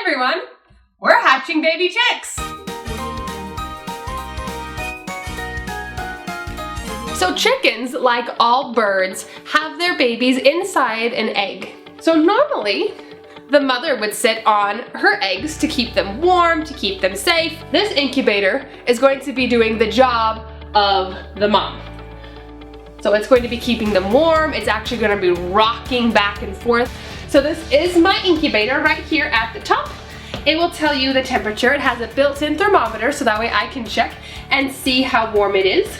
everyone! We're hatching baby chicks! So chickens, like all birds, have their babies inside an egg. So normally, the mother would sit on her eggs to keep them warm, to keep them safe. This incubator is going to be doing the job of the mom. So it's going to be keeping them warm. It's actually going to be rocking back and forth. So this is my incubator right here at the top. It will tell you the temperature. It has a built-in thermometer so that way I can check and see how warm it is.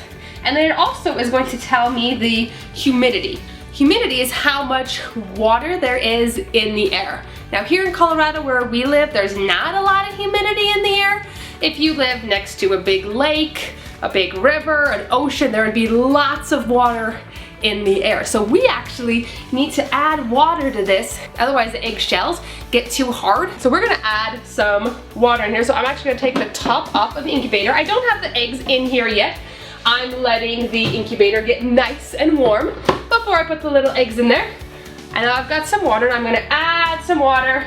And then it also is going to tell me the humidity. Humidity is how much water there is in the air. Now here in Colorado where we live, there's not a lot of humidity in the air. If you live next to a big lake, a big river, an ocean, there would be lots of water in the air. So we actually need to add water to this, otherwise the eggshells get too hard. So we're gonna add some water in here. So I'm actually gonna take the top off of the incubator. I don't have the eggs in here yet. I'm letting the incubator get nice and warm before I put the little eggs in there. And now I've got some water and I'm gonna add some water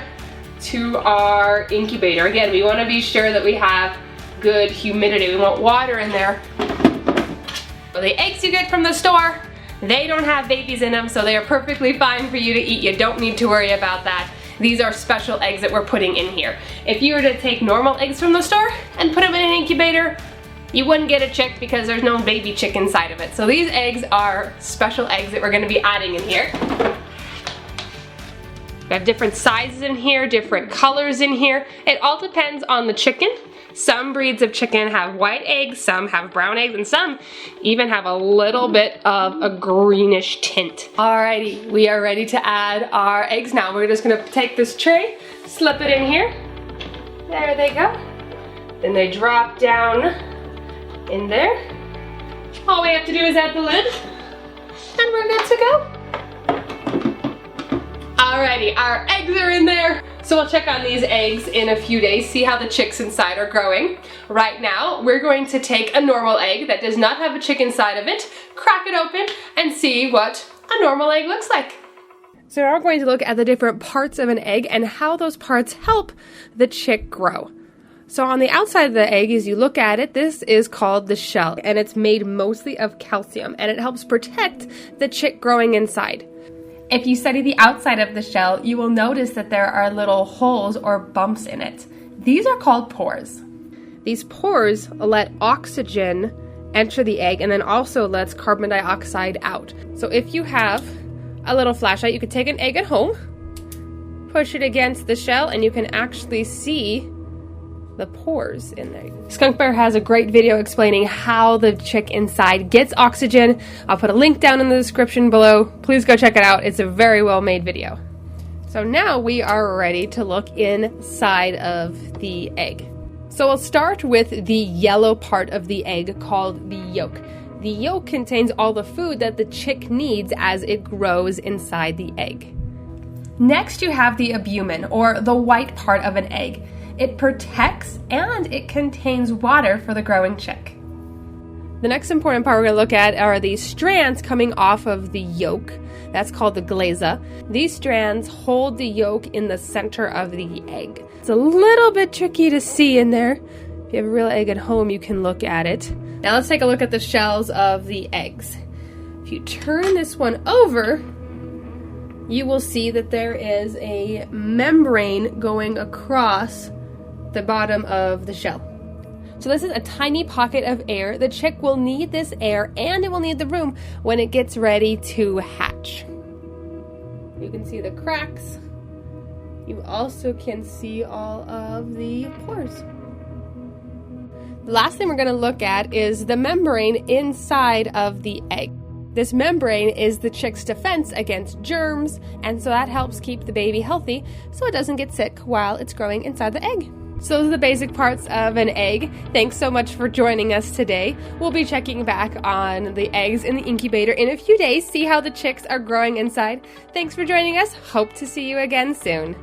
to our incubator. Again, we wanna be sure that we have good humidity. We want water in there. Well, the eggs you get from the store, they don't have babies in them, so they are perfectly fine for you to eat. You don't need to worry about that. These are special eggs that we're putting in here. If you were to take normal eggs from the store and put them in an incubator, you wouldn't get a chick because there's no baby chick inside of it. So these eggs are special eggs that we're gonna be adding in here. We have different sizes in here, different colors in here. It all depends on the chicken. Some breeds of chicken have white eggs, some have brown eggs, and some even have a little bit of a greenish tint. Alrighty, we are ready to add our eggs now. We're just gonna take this tray, slip it in here. There they go. Then they drop down in there. All we have to do is add the lid, and we're good to go. Alrighty, our eggs are in there. So we'll check on these eggs in a few days, see how the chicks inside are growing. Right now, we're going to take a normal egg that does not have a chick inside of it, crack it open, and see what a normal egg looks like. So now we're going to look at the different parts of an egg and how those parts help the chick grow. So on the outside of the egg, as you look at it, this is called the shell, and it's made mostly of calcium, and it helps protect the chick growing inside. If you study the outside of the shell, you will notice that there are little holes or bumps in it. These are called pores. These pores let oxygen enter the egg and then also lets carbon dioxide out. So if you have a little flashlight, you could take an egg at home, push it against the shell, and you can actually see the pores in there. Skunk Bear has a great video explaining how the chick inside gets oxygen. I'll put a link down in the description below. Please go check it out. It's a very well made video. So now we are ready to look inside of the egg. So we'll start with the yellow part of the egg called the yolk. The yolk contains all the food that the chick needs as it grows inside the egg. Next you have the albumin, or the white part of an egg. It protects and it contains water for the growing chick. The next important part we're going to look at are these strands coming off of the yolk. That's called the glaza. These strands hold the yolk in the center of the egg. It's a little bit tricky to see in there. If you have a real egg at home, you can look at it. Now let's take a look at the shells of the eggs. If you turn this one over, you will see that there is a membrane going across the bottom of the shell. So this is a tiny pocket of air. The chick will need this air and it will need the room when it gets ready to hatch. You can see the cracks. You also can see all of the pores. The last thing we're going to look at is the membrane inside of the egg. This membrane is the chick's defense against germs, and so that helps keep the baby healthy so it doesn't get sick while it's growing inside the egg. So those are the basic parts of an egg. Thanks so much for joining us today. We'll be checking back on the eggs in the incubator in a few days, see how the chicks are growing inside. Thanks for joining us. Hope to see you again soon.